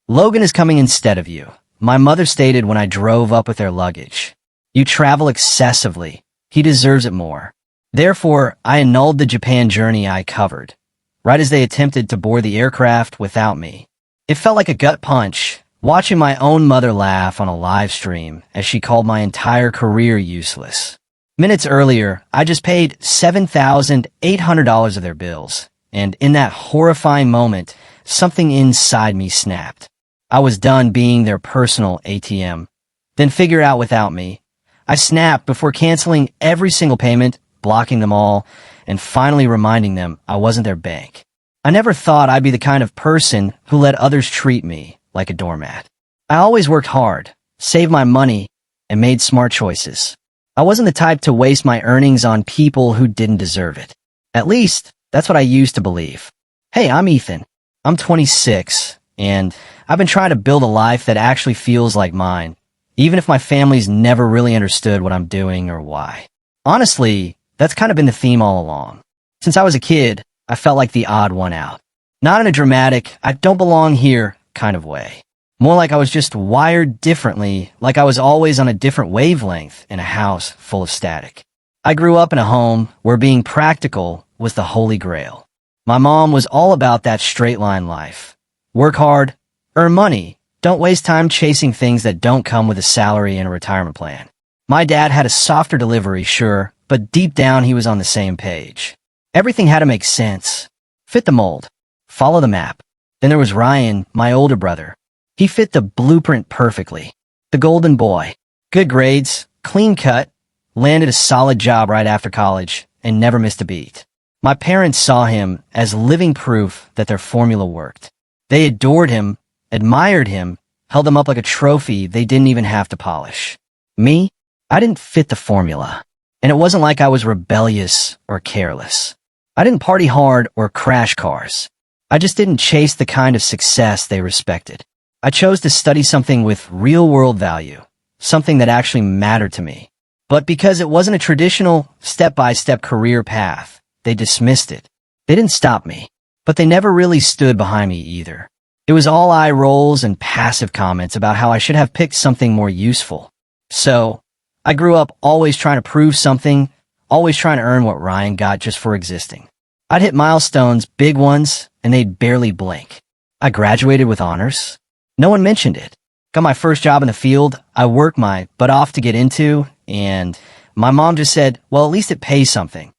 Logan is coming instead of you, my mother stated when I drove up with their luggage. You travel excessively. He deserves it more. Therefore, I annulled the Japan journey I covered, right as they attempted to board the aircraft without me. It felt like a gut punch, watching my own mother laugh on a live stream as she called my entire career useless. Minutes earlier, I just paid $7,800 of their bills, and in that horrifying moment, something inside me snapped. I was done being their personal ATM. Then figure out without me. I snapped before canceling every single payment, blocking them all, and finally reminding them I wasn't their bank. I never thought I'd be the kind of person who let others treat me like a doormat. I always worked hard, saved my money, and made smart choices. I wasn't the type to waste my earnings on people who didn't deserve it. At least, that's what I used to believe. Hey, I'm Ethan. I'm 26, and I've been trying to build a life that actually feels like mine, even if my family's never really understood what I'm doing or why. Honestly, that's kind of been the theme all along. Since I was a kid, I felt like the odd one out. Not in a dramatic, I don't belong here kind of way. More like I was just wired differently, like I was always on a different wavelength in a house full of static. I grew up in a home where being practical was the holy grail. My mom was all about that straight line life. Work hard, earn money, don't waste time chasing things that don't come with a salary and a retirement plan. My dad had a softer delivery, sure, but deep down he was on the same page. Everything had to make sense, fit the mold, follow the map. Then there was Ryan, my older brother. He fit the blueprint perfectly. The golden boy. Good grades, clean cut, landed a solid job right after college, and never missed a beat. My parents saw him as living proof that their formula worked. They adored him, admired him, held him up like a trophy they didn't even have to polish. Me? I didn't fit the formula. And it wasn't like I was rebellious or careless. I didn't party hard or crash cars. I just didn't chase the kind of success they respected. I chose to study something with real-world value, something that actually mattered to me. But because it wasn't a traditional step-by-step career path, they dismissed it. They didn't stop me, but they never really stood behind me either. It was all eye rolls and passive comments about how I should have picked something more useful. So, I grew up always trying to prove something, always trying to earn what Ryan got just for existing. I'd hit milestones, big ones, and they'd barely blink. I graduated with honors. No one mentioned it. Got my first job in the field, I worked my butt off to get into, and my mom just said, well, at least it pays something.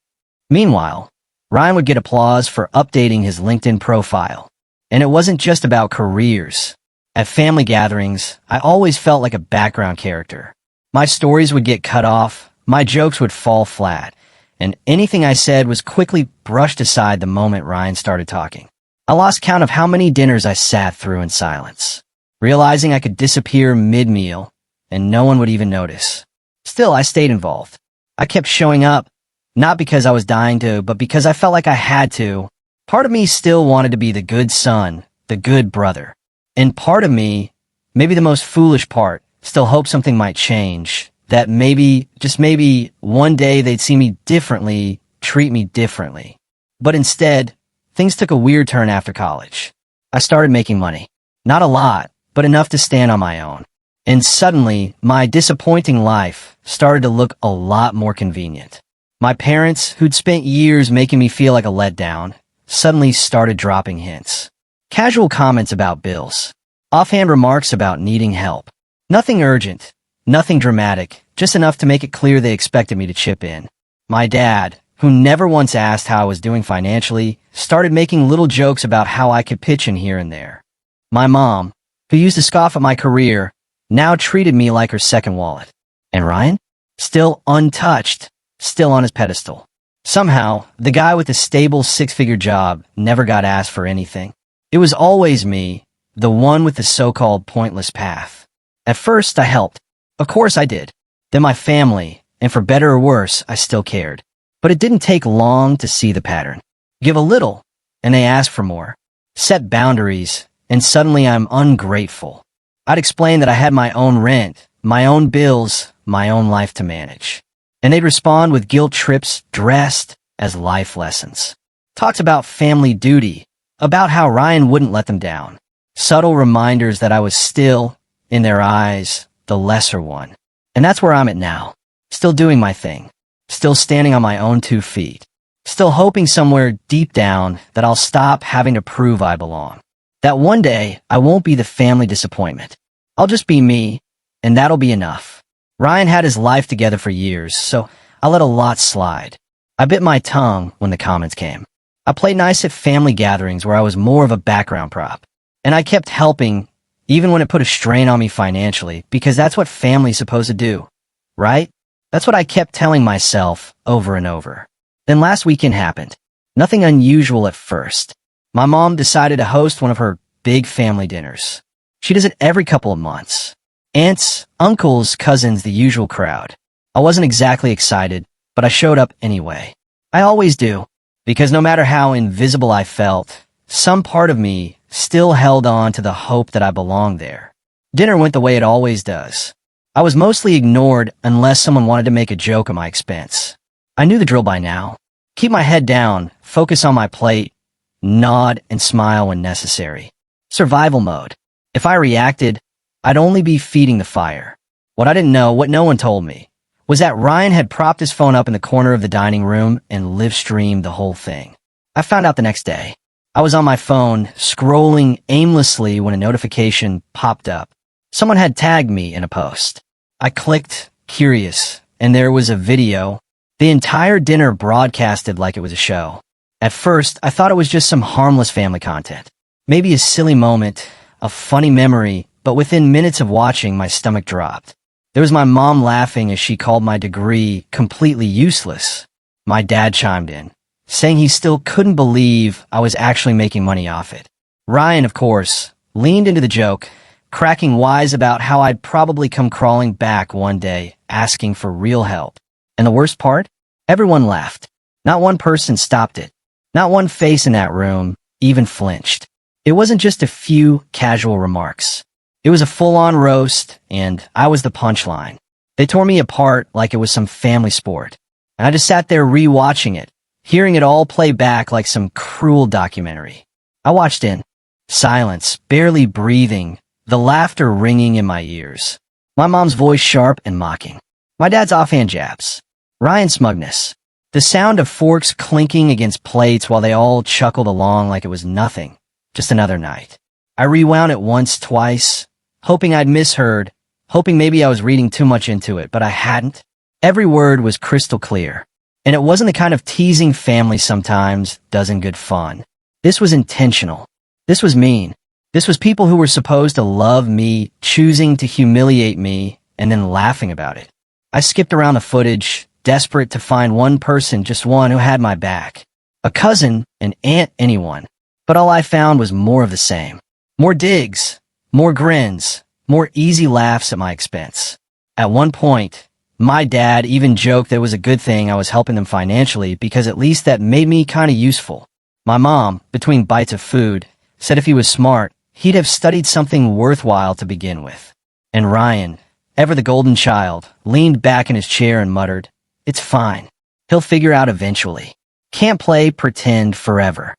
Meanwhile, Ryan would get applause for updating his LinkedIn profile. And it wasn't just about careers. At family gatherings, I always felt like a background character. My stories would get cut off, my jokes would fall flat, and anything I said was quickly brushed aside the moment Ryan started talking. I lost count of how many dinners I sat through in silence, realizing I could disappear mid-meal and no one would even notice. Still, I stayed involved. I kept showing up, not because I was dying to, but because I felt like I had to. Part of me still wanted to be the good son, the good brother. And part of me, maybe the most foolish part, still hoped something might change. That maybe, just maybe, one day they'd see me differently, treat me differently. But instead, things took a weird turn after college. I started making money. Not a lot, but enough to stand on my own. And suddenly, my disappointing life started to look a lot more convenient. My parents, who'd spent years making me feel like a letdown, suddenly started dropping hints. Casual comments about bills. Offhand remarks about needing help. Nothing urgent. Nothing dramatic, just enough to make it clear they expected me to chip in. My dad, who never once asked how I was doing financially, started making little jokes about how I could pitch in here and there. My mom, who used to scoff at my career, now treated me like her second wallet. And Ryan? Still untouched, still on his pedestal. Somehow, the guy with the stable six-figure job never got asked for anything. It was always me, the one with the so-called pointless path. At first, I helped. Of course I did. Then my family, and for better or worse, I still cared. But it didn't take long to see the pattern. Give a little, and they ask for more. Set boundaries, and suddenly I'm ungrateful. I'd explain that I had my own rent, my own bills, my own life to manage. And they'd respond with guilt trips dressed as life lessons. Talks about family duty, about how Ryan wouldn't let them down. Subtle reminders that I was still, in their eyes, the lesser one. And that's where I'm at now. Still doing my thing. Still standing on my own 2 feet. Still hoping somewhere deep down that I'll stop having to prove I belong. That one day, I won't be the family disappointment. I'll just be me, and that'll be enough. Ryan had his life together for years, so I let a lot slide. I bit my tongue when the comments came. I played nice at family gatherings where I was more of a background prop. And I kept helping, even when it put a strain on me financially, because that's what family's supposed to do, right? That's what I kept telling myself over and over. Then last weekend happened. Nothing unusual at first. My mom decided to host one of her big family dinners. She does it every couple of months. Aunts, uncles, cousins, the usual crowd. I wasn't exactly excited, but I showed up anyway. I always do, because no matter how invisible I felt, some part of me still held on to the hope that I belonged there. Dinner went the way it always does. I was mostly ignored unless someone wanted to make a joke at my expense. I knew the drill by now. Keep my head down, focus on my plate, nod and smile when necessary. Survival mode. If I reacted, I'd only be feeding the fire. What I didn't know, what no one told me, was that Ryan had propped his phone up in the corner of the dining room and live-streamed the whole thing. I found out the next day. I was on my phone, scrolling aimlessly when a notification popped up. Someone had tagged me in a post. I clicked, curious, and there was a video. The entire dinner broadcasted like it was a show. At first, I thought it was just some harmless family content. Maybe a silly moment, a funny memory, but within minutes of watching, my stomach dropped. There was my mom laughing as she called my degree completely useless. My dad chimed in, saying he still couldn't believe I was actually making money off it. Ryan, of course, leaned into the joke, cracking wise about how I'd probably come crawling back one day, asking for real help. And the worst part? Everyone laughed. Not one person stopped it. Not one face in that room even flinched. It wasn't just a few casual remarks. It was a full-on roast, and I was the punchline. They tore me apart like it was some family sport. And I just sat there re-watching it, hearing it all play back like some cruel documentary. I watched in silence, barely breathing, the laughter ringing in my ears. My mom's voice sharp and mocking. My dad's offhand jabs. Ryan's smugness. The sound of forks clinking against plates while they all chuckled along like it was nothing. Just another night. I rewound it once, twice, hoping I'd misheard, hoping maybe I was reading too much into it, but I hadn't. Every word was crystal clear. And it wasn't the kind of teasing family sometimes does in good fun. This was intentional. This was mean. This was people who were supposed to love me, choosing to humiliate me, and then laughing about it. I skipped around the footage, desperate to find one person, just one who had my back. A cousin, an aunt, anyone. But all I found was more of the same. More digs, more grins, more easy laughs at my expense. At one point, my dad even joked that it was a good thing I was helping them financially because at least that made me kind of useful. My mom, between bites of food, said if he was smart, he'd have studied something worthwhile to begin with. And Ryan, ever the golden child, leaned back in his chair and muttered, "It's fine. He'll figure out eventually. Can't play pretend forever."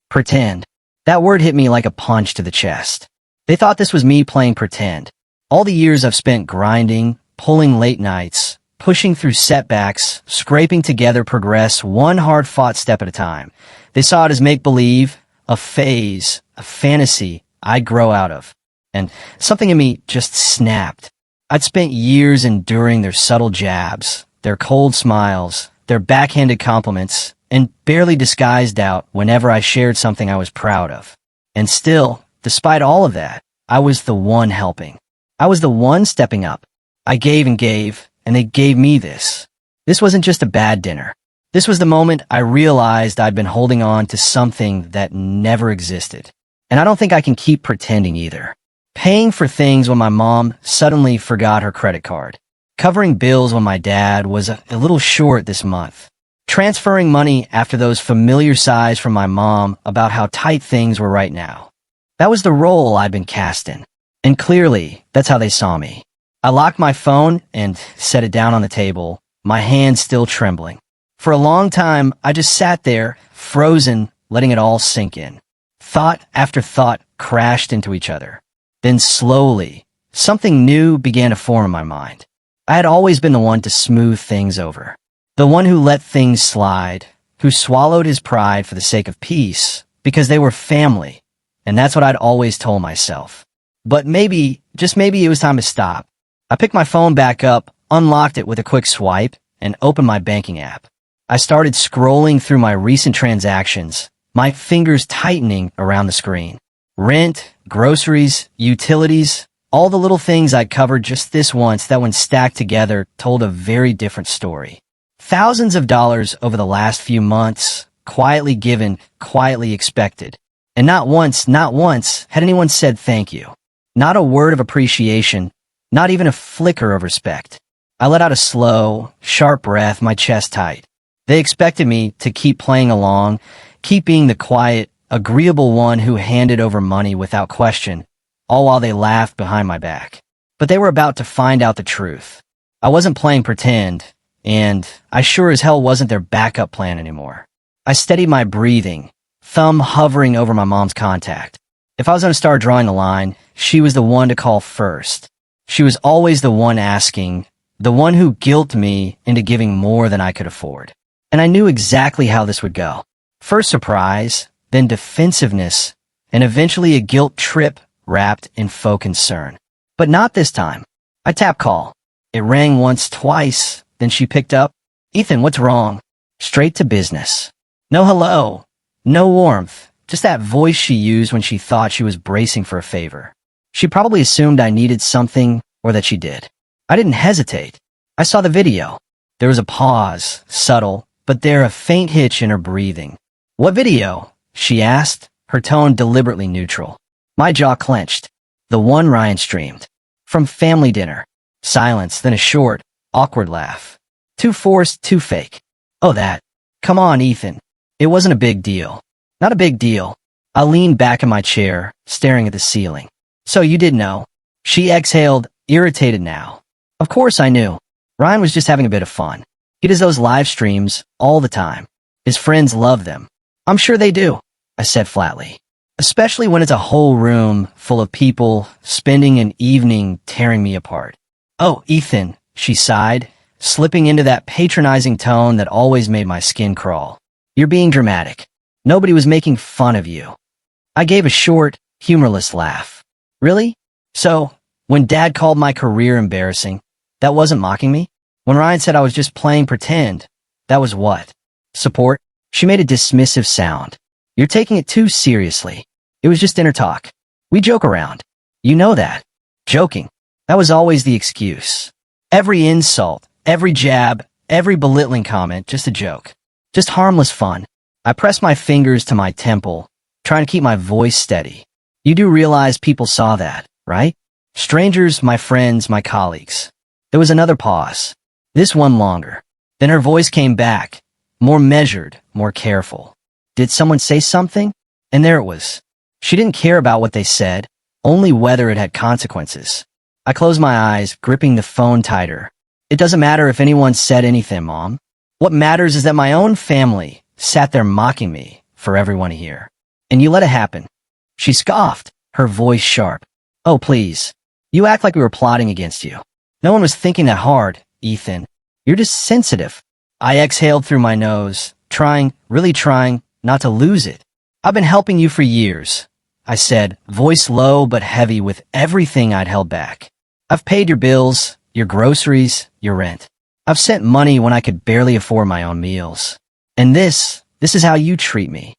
Pretend. That word hit me like a punch to the chest. They thought this was me playing pretend. All the years I've spent grinding, pulling late nights, pushing through setbacks, scraping together progress one hard-fought step at a time. They saw it as make-believe, a phase, a fantasy I'd grow out of. And something in me just snapped. I'd spent years enduring their subtle jabs, their cold smiles, their backhanded compliments, and barely disguised doubt whenever I shared something I was proud of. And still, despite all of that, I was the one helping. I was the one stepping up. I gave, and they gave me this. This wasn't just a bad dinner. This was the moment I realized I'd been holding on to something that never existed. And I don't think I can keep pretending either. Paying for things when my mom suddenly forgot her credit card. Covering bills when my dad was a little short this month. Transferring money after those familiar sighs from my mom about how tight things were right now. That was the role I'd been cast in. And clearly, that's how they saw me. I locked my phone and set it down on the table, my hands still trembling. For a long time, I just sat there, frozen, letting it all sink in. Thought after thought crashed into each other. Then slowly, something new began to form in my mind. I had always been the one to smooth things over. The one who let things slide, who swallowed his pride for the sake of peace, because they were family. And that's what I'd always told myself. But maybe, just maybe it was time to stop. I picked my phone back up, unlocked it with a quick swipe, and opened my banking app. I started scrolling through my recent transactions, my fingers tightening around the screen. Rent, groceries, utilities, all the little things I'd covered just this once that when stacked together told a very different story. Thousands of dollars over the last few months, quietly given, quietly expected. And not once had anyone said thank you. Not a word of appreciation, not even a flicker of respect. I let out a slow, sharp breath, my chest tight. They expected me to keep playing along, keep being the quiet, agreeable one who handed over money without question, all while they laughed behind my back. But they were about to find out the truth. I wasn't playing pretend, and I sure as hell wasn't their backup plan anymore. I steadied my breathing, thumb hovering over my mom's contact. If I was going to start drawing the line, she was the one to call first. She was always the one asking, the one who guilted me into giving more than I could afford. And I knew exactly how this would go. First surprise, then defensiveness, and eventually a guilt trip wrapped in faux concern. But not this time. I tapped call. It rang once, twice, then she picked up. Ethan, what's wrong? Straight to business. No hello. No warmth. Just that voice she used when she thought she was bracing for a favor. She probably assumed I needed something, or that she did. I didn't hesitate. I saw the video. There was a pause, subtle, but there a faint hitch in her breathing. What video? She asked, her tone deliberately neutral. My jaw clenched. The one Ryan streamed. From family dinner. Silence, then a short, awkward laugh. Too forced, too fake. Oh, that. Come on, Ethan. It wasn't a big deal. Not a big deal. I leaned back in my chair, staring at the ceiling. So you did know. She exhaled, irritated now. Of course I knew. Ryan was just having a bit of fun. He does those live streams all the time. His friends love them. I'm sure they do, I said flatly. Especially when it's a whole room full of people spending an evening tearing me apart. Oh, Ethan, she sighed, slipping into that patronizing tone that always made my skin crawl. You're being dramatic. Nobody was making fun of you. I gave a short, humorless laugh. Really? So, when Dad called my career embarrassing, that wasn't mocking me? When Ryan said I was just playing pretend, that was what? Support? She made a dismissive sound. You're taking it too seriously. It was just inner talk. We joke around. You know that. Joking. That was always the excuse. Every insult, every jab, every belittling comment, just a joke. Just harmless fun. I pressed my fingers to my temple, trying to keep my voice steady. You do realize people saw that, right? Strangers, my friends, my colleagues. There was another pause. This one longer. Then her voice came back, more measured, more careful. Did someone say something? And there it was. She didn't care about what they said, only whether it had consequences. I closed my eyes, gripping the phone tighter. It doesn't matter if anyone said anything, Mom. What matters is that my own family sat there mocking me for everyone to hear. And you let it happen. She scoffed, her voice sharp. Oh, please. You act like we were plotting against you. No one was thinking that hard, Ethan. You're just sensitive. I exhaled through my nose, really trying, not to lose it. I've been helping you for years, I said, voice low but heavy with everything I'd held back. I've paid your bills, your groceries, your rent. I've sent money when I could barely afford my own meals. And this is how you treat me.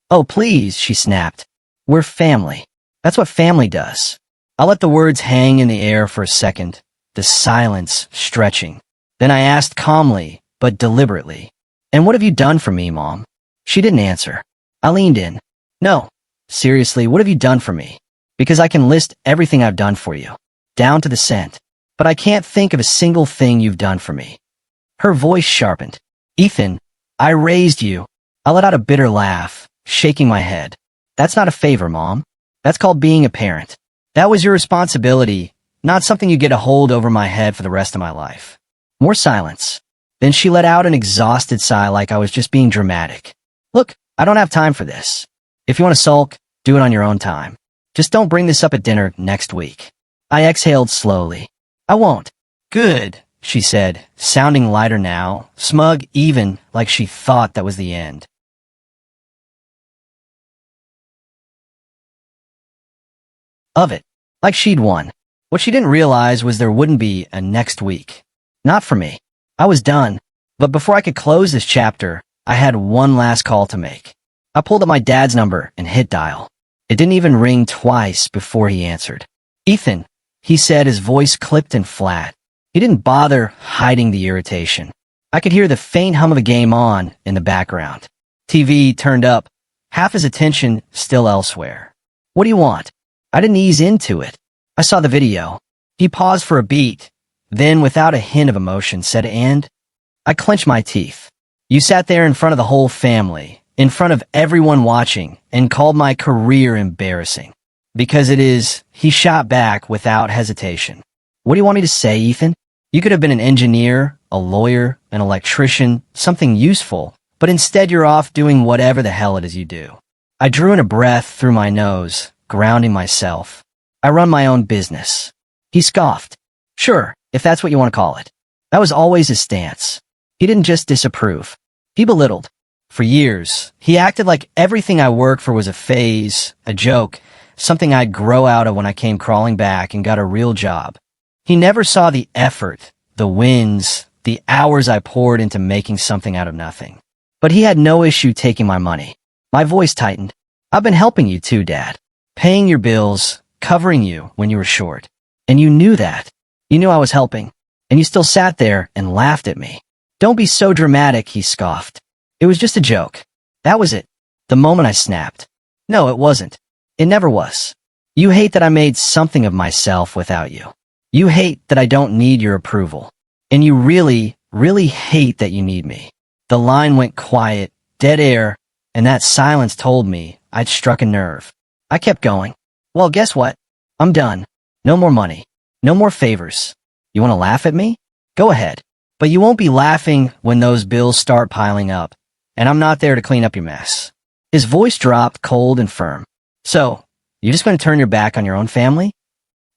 Oh, please, she snapped. We're family. That's what family does. I let the words hang in the air for a second, the silence stretching. Then I asked calmly, but deliberately, and what have you done for me, Mom? She didn't answer. I leaned in. No, seriously, what have you done for me? Because I can list everything I've done for you, down to the cent, but I can't think of a single thing you've done for me. Her voice sharpened. Ethan, I raised you. I let out a bitter laugh, shaking my head. That's not a favor, Mom. That's called being a parent. That was your responsibility, not something you get to hold over my head for the rest of my life. More silence. Then she let out an exhausted sigh like I was just being dramatic. Look, I don't have time for this. If you want to sulk, do it on your own time. Just don't bring this up at dinner next week. I exhaled slowly. I won't. Good, she said, sounding lighter now, smug even like she thought that was the end. Of it. Like she'd won. What she didn't realize was there wouldn't be a next week. Not for me. I was done. But before I could close this chapter, I had one last call to make. I pulled up my dad's number and hit dial. It didn't even ring twice before he answered. Ethan, he said, his voice clipped and flat. He didn't bother hiding the irritation. I could hear the faint hum of a game on in the background. TV turned up, half his attention still elsewhere. What do you want? I didn't ease into it. I saw the video. He paused for a beat, then without a hint of emotion said, "And?" I clenched my teeth. You sat there in front of the whole family, in front of everyone watching, and called my career embarrassing. Because it is, he shot back without hesitation. What do you want me to say, Ethan? You could have been an engineer, a lawyer, an electrician, something useful, but instead you're off doing whatever the hell it is you do. I drew in a breath through my nose, grounding myself. I run my own business. He scoffed. Sure, if that's what you want to call it. That was always his stance. He didn't just disapprove. He belittled. For years, he acted like everything I worked for was a phase, a joke, something I'd grow out of when I came crawling back and got a real job. He never saw the effort, the wins, the hours I poured into making something out of nothing. But he had no issue taking my money. My voice tightened. I've been helping you too, Dad. Paying your bills, covering you when you were short. And you knew that. You knew I was helping. And you still sat there and laughed at me. Don't be so dramatic, he scoffed. It was just a joke. That was it. The moment I snapped. No, it wasn't. It never was. You hate that I made something of myself without you. You hate that I don't need your approval. And you really, really hate that you need me. The line went quiet, dead air, and that silence told me I'd struck a nerve. I kept going. Well, guess what? I'm done. No more money. No more favors. You want to laugh at me? Go ahead. But you won't be laughing when those bills start piling up, and I'm not there to clean up your mess. His voice dropped cold and firm. So, you just going to turn your back on your own family?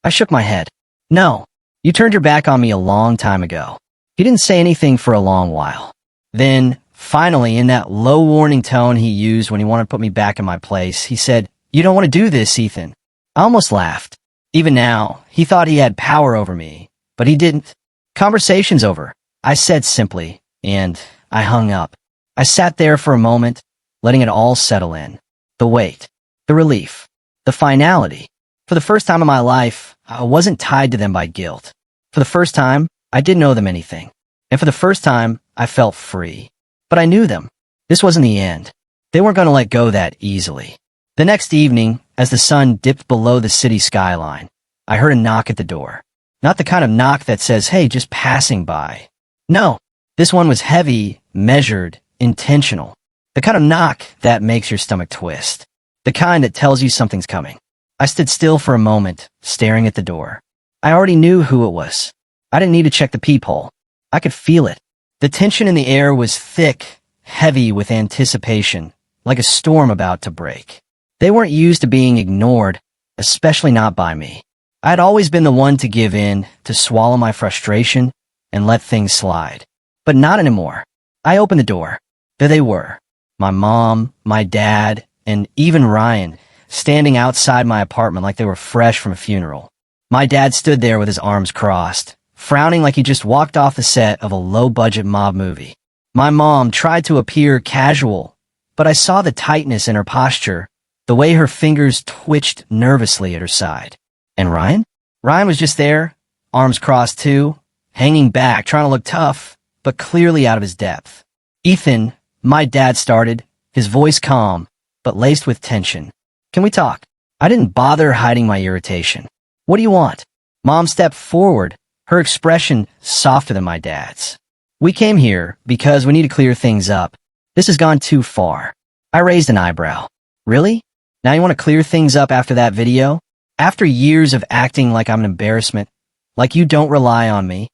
I shook my head. No, you turned your back on me a long time ago. He didn't say anything for a long while. Then, finally, in that low warning tone he used when he wanted to put me back in my place, he said, "You don't want to do this, Ethan." I almost laughed. Even now, he thought he had power over me, but he didn't. Conversation's over, I said simply, and I hung up. I sat there for a moment, letting it all settle in. The weight, the relief, the finality. For the first time in my life, I wasn't tied to them by guilt. For the first time, I didn't owe them anything. And for the first time, I felt free. But I knew them. This wasn't the end. They weren't going to let go that easily. The next evening, as the sun dipped below the city skyline, I heard a knock at the door. Not the kind of knock that says, "Hey, just passing by." No, this one was heavy, measured, intentional. The kind of knock that makes your stomach twist. The kind that tells you something's coming. I stood still for a moment, staring at the door. I already knew who it was. I didn't need to check the peephole. I could feel it. The tension in the air was thick, heavy with anticipation, like a storm about to break. They weren't used to being ignored, especially not by me. I had always been the one to give in, to swallow my frustration, and let things slide. But not anymore. I opened the door. There they were. My mom, my dad, and even Ryan, standing outside my apartment like they were fresh from a funeral. My dad stood there with his arms crossed, frowning like he just walked off the set of a low-budget mob movie. My mom tried to appear casual, but I saw the tightness in her posture, the way her fingers twitched nervously at her side. And Ryan? Ryan was just there, arms crossed too, hanging back, trying to look tough, but clearly out of his depth. "Ethan," my dad started, his voice calm, but laced with tension. "Can we talk?" I didn't bother hiding my irritation. "What do you want?" Mom stepped forward, her expression softer than my dad's. "We came here because we need to clear things up. This has gone too far." I raised an eyebrow. "Really? Now you want to clear things up after that video? After years of acting like I'm an embarrassment? Like you don't rely on me?"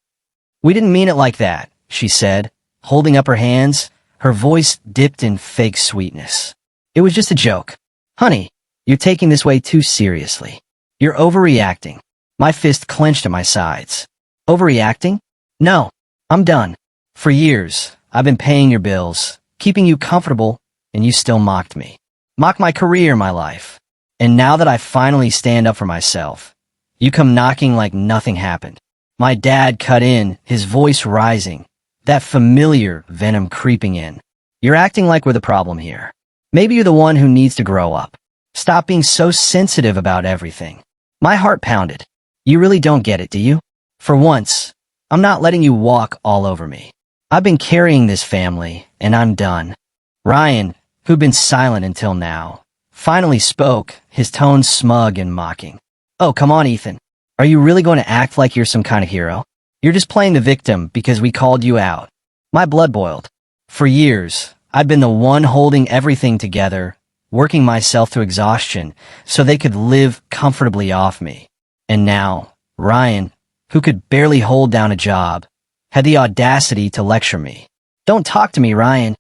"We didn't mean it like that," she said, holding up her hands, her voice dipped in fake sweetness. "It was just a joke. Honey, You're taking this way too seriously. You're overreacting. My fist clenched at my sides. Overreacting? No. I'm done. For years, I've been paying your bills, keeping you comfortable, and you still mocked me. Mocked my career, my life. And now that I finally stand up for myself, you come knocking like nothing happened. My dad cut in, his voice rising, that familiar venom creeping in. You're acting like we're the problem here. Maybe you're the one who needs to grow up. Stop being so sensitive about everything. My heart pounded. You really don't get it, do you? For once, I'm not letting you walk all over me. I've been carrying this family, and I'm done. Ryan, who'd been silent until now, finally spoke, his tone smug and mocking. Oh, come on, Ethan. Are you really going to act like you're some kind of hero? You're just playing the victim because we called you out. My blood boiled. For years, I'd been the one holding everything together, working myself to exhaustion so they could live comfortably off me. And now, Ryan, who could barely hold down a job, had the audacity to lecture me. Don't talk to me, Ryan.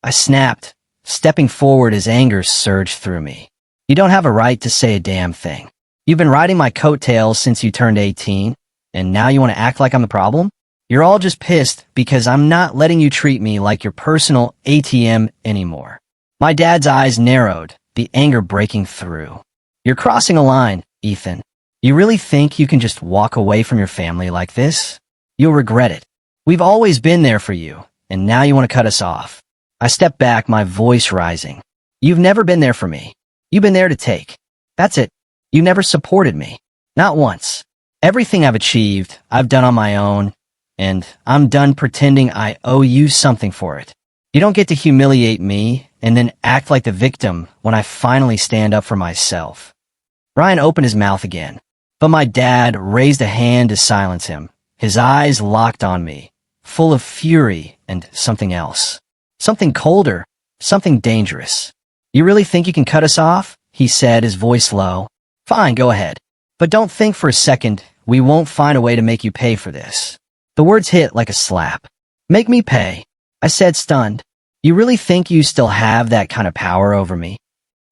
I snapped, stepping forward as anger surged through me. You don't have a right to say a damn thing. You've been riding my coattails since you turned 18, and now you want to act like I'm the problem? You're all just pissed because I'm not letting you treat me like your personal ATM anymore. My dad's eyes narrowed, the anger breaking through. You're crossing a line, Ethan. You really think you can just walk away from your family like this? You'll regret it. We've always been there for you, and now you want to cut us off. I stepped back, my voice rising. You've never been there for me. You've been there to take. That's it. You never supported me. Not once. Everything I've achieved, I've done on my own, and I'm done pretending I owe you something for it. You don't get to humiliate me and then act like the victim when I finally stand up for myself. Ryan opened his mouth again, but my dad raised a hand to silence him. His eyes locked on me, full of fury and something else. Something colder, something dangerous. You really think you can cut us off? He said, his voice low. Fine, go ahead. But don't think for a second we won't find a way to make you pay for this. The words hit like a slap. Make me pay, I said, stunned. You really think you still have that kind of power over me?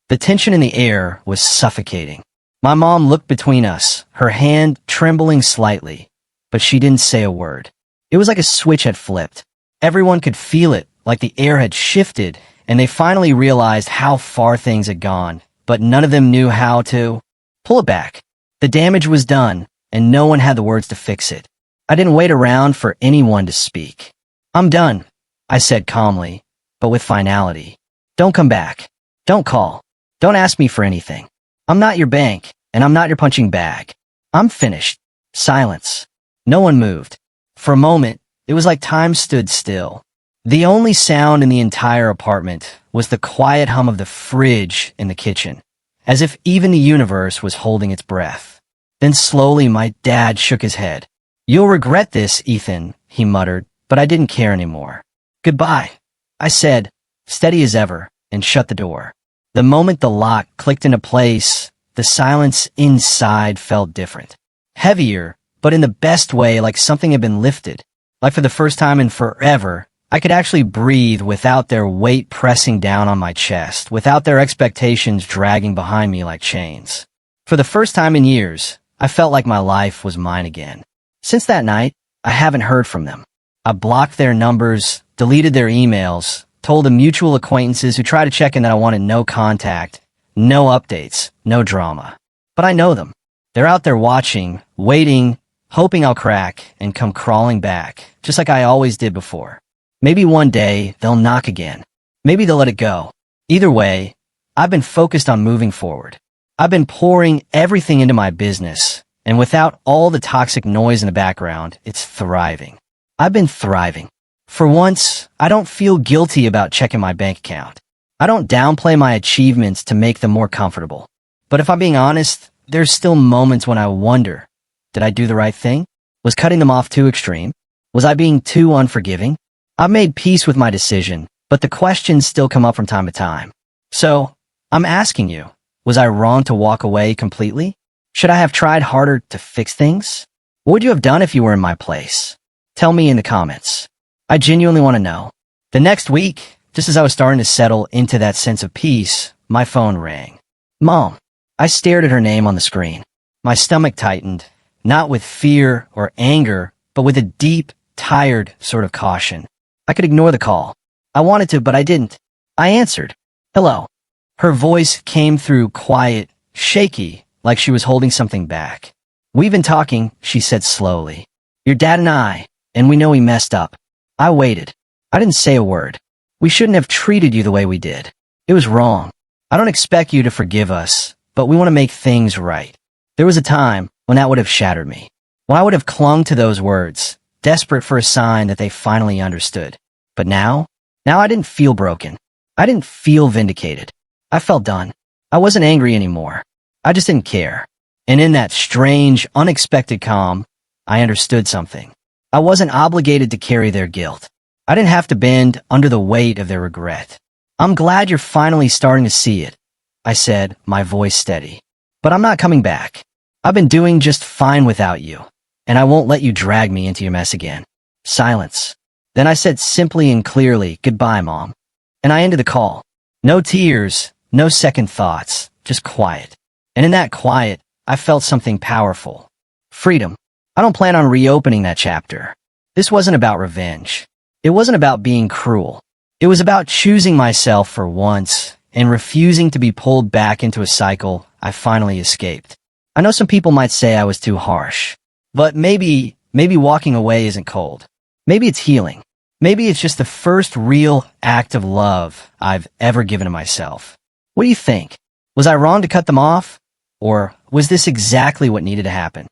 The tension in the air was suffocating. My mom looked between us, her hand trembling slightly, but she didn't say a word. It was like a switch had flipped. Everyone could feel it, like the air had shifted, and they finally realized how far things had gone, but none of them knew how to pull it back. The damage was done, and no one had the words to fix it. I didn't wait around for anyone to speak. I'm done, I said calmly, but with finality. Don't come back. Don't call. Don't ask me for anything. I'm not your bank, and I'm not your punching bag. I'm finished. Silence. No one moved. For a moment, it was like time stood still. The only sound in the entire apartment was the quiet hum of the fridge in the kitchen, as if even the universe was holding its breath. Then slowly my dad shook his head. You'll regret this, Ethan, he muttered, but I didn't care anymore. Goodbye, I said, steady as ever, and shut the door. The moment the lock clicked into place, the silence inside felt different. Heavier, but in the best way, like something had been lifted. Like for the first time in forever, I could actually breathe without their weight pressing down on my chest, without their expectations dragging behind me like chains. For the first time in years, I felt like my life was mine again. Since that night, I haven't heard from them. I blocked their numbers, deleted their emails, told the mutual acquaintances who tried to check in that I wanted no contact, no updates, no drama. But I know them. They're out there watching, waiting, hoping I'll crack and come crawling back, just like I always did before. Maybe one day they'll knock again. Maybe they'll let it go. Either way, I've been focused on moving forward. I've been pouring everything into my business, and without all the toxic noise in the background, it's thriving. I've been thriving. For once, I don't feel guilty about checking my bank account. I don't downplay my achievements to make them more comfortable. But if I'm being honest, there's still moments when I wonder, did I do the right thing? Was cutting them off too extreme? Was I being too unforgiving? I've made peace with my decision, but the questions still come up from time to time. So, I'm asking you, was I wrong to walk away completely? Should I have tried harder to fix things? What would you have done if you were in my place? Tell me in the comments. I genuinely want to know. The next week, just as I was starting to settle into that sense of peace, my phone rang. Mom, I stared at her name on the screen. My stomach tightened, not with fear or anger, but with a deep, tired sort of caution. I could ignore the call. I wanted to, but I didn't. I answered. Hello. Her voice came through quiet, shaky, like she was holding something back. We've been talking, she said slowly. Your dad and we know we messed up. I waited. I didn't say a word. We shouldn't have treated you the way we did. It was wrong. I don't expect you to forgive us, but we want to make things right. There was a time when that would have shattered me. When I would have clung to those words, desperate for a sign that they finally understood. But now I didn't feel broken. I didn't feel vindicated. I felt done. I wasn't angry anymore. I just didn't care. And in that strange, unexpected calm, I understood something. I wasn't obligated to carry their guilt. I didn't have to bend under the weight of their regret. I'm glad you're finally starting to see it, I said, my voice steady. But I'm not coming back. I've been doing just fine without you, and I won't let you drag me into your mess again. Silence. Then I said simply and clearly, goodbye, Mom. And I ended the call. No tears, no second thoughts, just quiet. And in that quiet, I felt something powerful. Freedom. I don't plan on reopening that chapter. This wasn't about revenge. It wasn't about being cruel. It was about choosing myself for once and refusing to be pulled back into a cycle I finally escaped. I know some people might say I was too harsh, but maybe walking away isn't cold. Maybe it's healing. Maybe it's just the first real act of love I've ever given to myself. What do you think? Was I wrong to cut them off? Or was this exactly what needed to happen?